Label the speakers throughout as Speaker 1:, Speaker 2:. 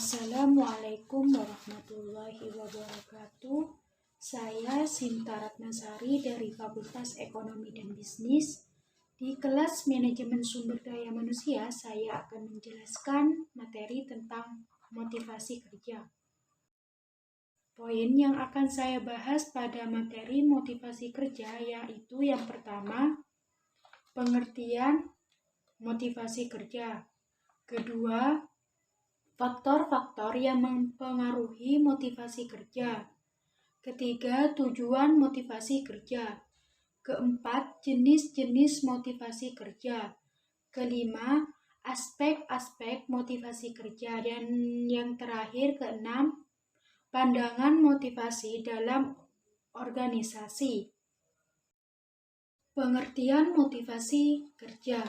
Speaker 1: Assalamualaikum warahmatullahi wabarakatuh. Saya Sinta Ratnasari dari Fakultas Ekonomi dan Bisnis. Di kelas Manajemen Sumber Daya Manusia, saya akan menjelaskan materi tentang motivasi kerja. Poin yang akan saya bahas pada materi motivasi kerja yaitu yang pertama, pengertian motivasi kerja. Kedua, faktor-faktor yang mempengaruhi motivasi kerja. Ketiga, tujuan motivasi kerja. Keempat, jenis-jenis motivasi kerja. Kelima, aspek-aspek motivasi kerja. Dan yang terakhir, keenam, pandangan motivasi dalam organisasi. Pengertian motivasi kerja.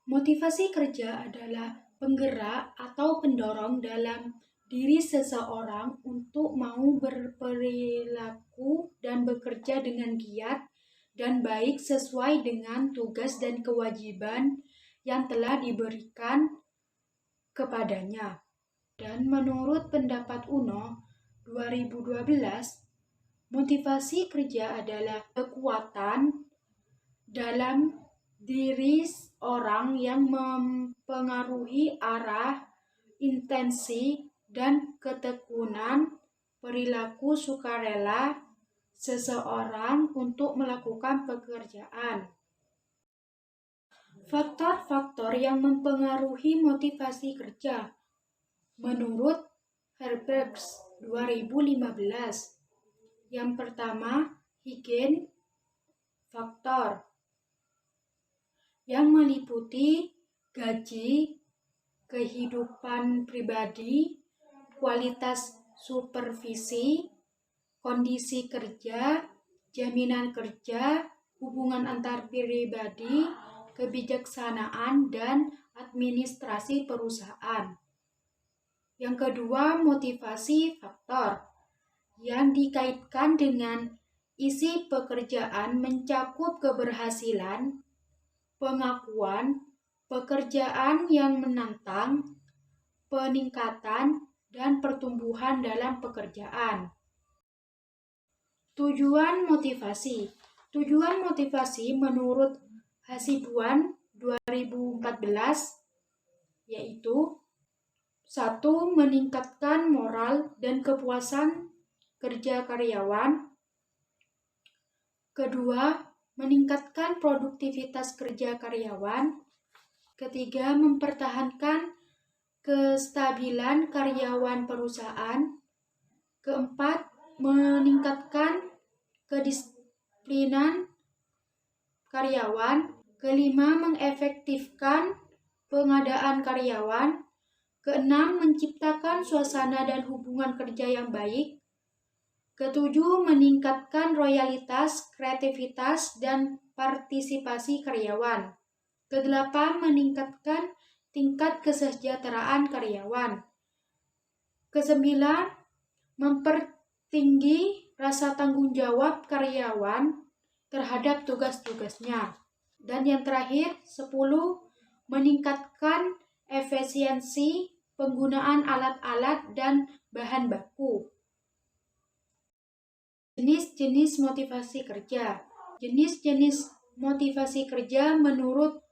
Speaker 1: Motivasi kerja adalah penggerak atau pendorong dalam diri seseorang untuk mau berperilaku dan bekerja dengan giat dan baik sesuai dengan tugas dan kewajiban yang telah diberikan kepadanya. Dan menurut pendapat UNO 2012, motivasi kerja adalah kekuatan dalam diri orang yang mempengaruhi arah, intensi, dan ketekunan perilaku sukarela seseorang untuk melakukan pekerjaan. Faktor-faktor yang mempengaruhi motivasi kerja menurut Herberts 2015. Yang pertama, higien faktor yang meliputi gaji, kehidupan pribadi, kualitas supervisi, kondisi kerja, jaminan kerja, hubungan antar pribadi, kebijaksanaan, dan administrasi perusahaan. Yang kedua, motivasi faktor yang dikaitkan dengan isi pekerjaan mencakup keberhasilan, pengakuan, pekerjaan yang menantang, peningkatan, dan pertumbuhan dalam pekerjaan. Tujuan motivasi. Tujuan motivasi menurut Hasibuan 2014 yaitu 1. Meningkatkan moral dan kepuasan kerja karyawan. Kedua, meningkatkan produktivitas kerja karyawan. Ketiga, mempertahankan kestabilan karyawan perusahaan. Keempat, meningkatkan kedisiplinan karyawan. Kelima, mengefektifkan pengadaan karyawan. Keenam, menciptakan suasana dan hubungan kerja yang baik. Ketujuh, meningkatkan loyalitas, kreativitas, dan partisipasi karyawan. Kedelapan, meningkatkan tingkat kesejahteraan karyawan. Kesembilan, mempertinggi rasa tanggung jawab karyawan terhadap tugas-tugasnya. Dan yang terakhir, 10, meningkatkan efisiensi penggunaan alat-alat dan bahan baku. Jenis-jenis motivasi kerja. Jenis-jenis motivasi kerja menurut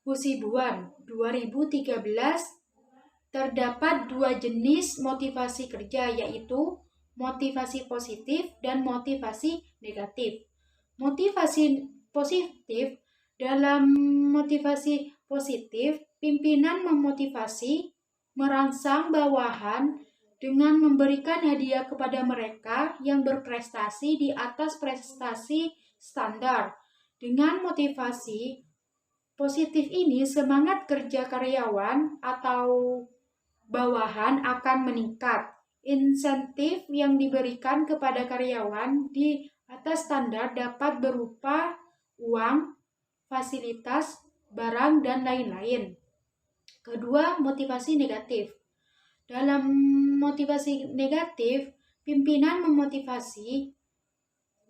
Speaker 1: Hasibuan 2013 terdapat 2 jenis motivasi kerja yaitu motivasi positif dan motivasi negatif. Motivasi positif, dalam motivasi positif, pimpinan memotivasi, merangsang bawahan dengan memberikan hadiah kepada mereka yang berprestasi di atas prestasi standar. Dengan motivasi positif ini, semangat kerja karyawan atau bawahan akan meningkat. Insentif yang diberikan kepada karyawan di atas standar dapat berupa uang, fasilitas, barang, dan lain-lain. Kedua, motivasi negatif. Dalam motivasi negatif, pimpinan memotivasi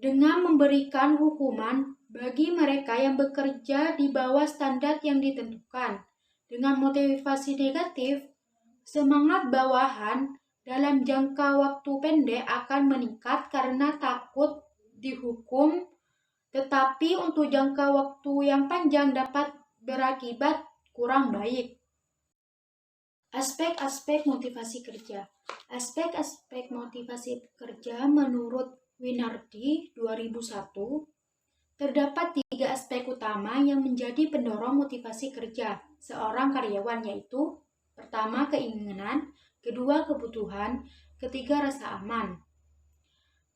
Speaker 1: dengan memberikan hukuman bagi mereka yang bekerja di bawah standar yang ditentukan. Dengan motivasi negatif, Semangat bawahan dalam jangka waktu pendek akan meningkat karena takut dihukum, tetapi untuk jangka waktu yang panjang dapat berakibat kurang baik. Aspek-aspek motivasi kerja. Aspek-aspek motivasi kerja menurut Winardi 2001, terdapat 3 aspek utama yang menjadi pendorong motivasi kerja seorang karyawan, yaitu pertama, keinginan, kedua, kebutuhan, ketiga, rasa aman.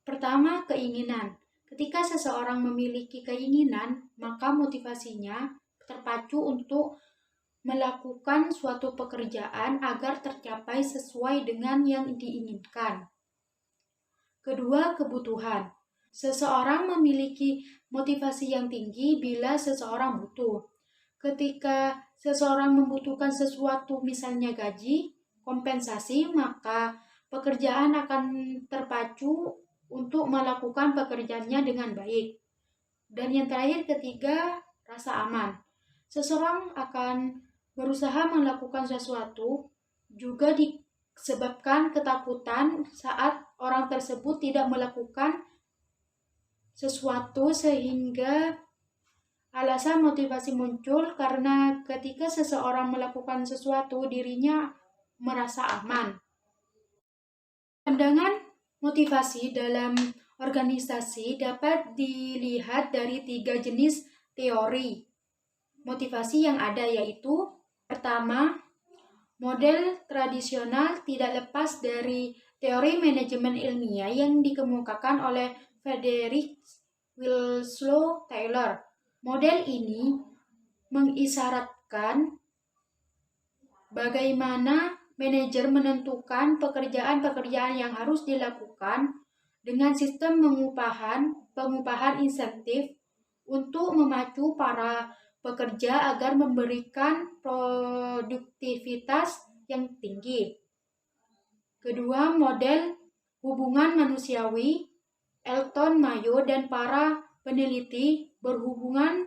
Speaker 1: Pertama, keinginan. Ketika seseorang memiliki keinginan, maka motivasinya terpacu untuk melakukan suatu pekerjaan agar tercapai sesuai dengan yang diinginkan. Kedua, kebutuhan. Seseorang memiliki motivasi yang tinggi bila seseorang butuh. Ketika seseorang membutuhkan sesuatu, misalnya gaji, kompensasi, maka pekerjaan akan terpacu untuk melakukan pekerjaannya dengan baik. Dan yang terakhir, ketiga, rasa aman. Seseorang akan berusaha melakukan sesuatu juga disebabkan ketakutan saat orang tersebut tidak melakukan sesuatu, sehingga alasan motivasi muncul karena ketika seseorang melakukan sesuatu, dirinya merasa aman. Pandangan motivasi dalam organisasi dapat dilihat dari 3 jenis teori motivasi yang ada, yaitu pertama, model tradisional tidak lepas dari teori manajemen ilmiah yang dikemukakan oleh Frederick Winslow Taylor. Model ini mengisyaratkan bagaimana manajer menentukan pekerjaan-pekerjaan yang harus dilakukan dengan sistem pengupahan insentif untuk memacu para pekerja agar memberikan produktivitas yang tinggi. Kedua, model hubungan manusiawi. Elton Mayo dan para peneliti berhubungan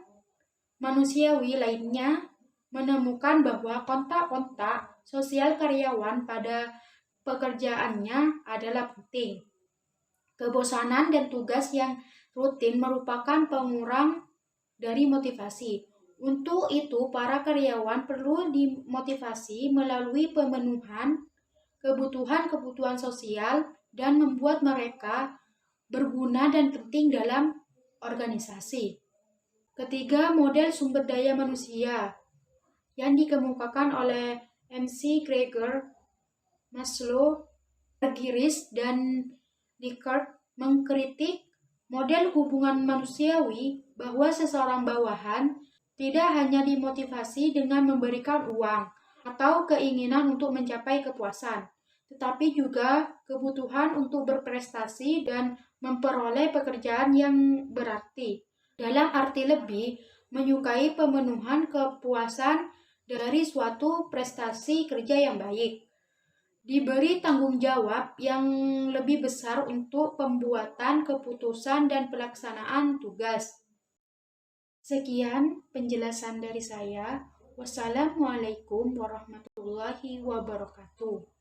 Speaker 1: manusiawi lainnya menemukan bahwa kontak-kontak sosial karyawan pada pekerjaannya adalah penting. Kebosanan dan tugas yang rutin merupakan pengurang dari motivasi. Untuk itu, para karyawan perlu dimotivasi melalui pemenuhan kebutuhan-kebutuhan sosial dan membuat mereka berguna dan penting dalam organisasi. Ketiga, model sumber daya manusia yang dikemukakan oleh MC Gregor, Maslow, Argyris, dan Likert mengkritik model hubungan manusiawi bahwa seseorang bawahan tidak hanya dimotivasi dengan memberikan uang atau keinginan untuk mencapai kepuasan, tetapi juga kebutuhan untuk berprestasi dan memperoleh pekerjaan yang berarti. Dalam arti lebih, menyukai pemenuhan kepuasan dari suatu prestasi kerja yang baik. Diberi tanggung jawab yang lebih besar untuk pembuatan keputusan dan pelaksanaan tugas. Sekian penjelasan dari saya. Wassalamualaikum warahmatullahi wabarakatuh.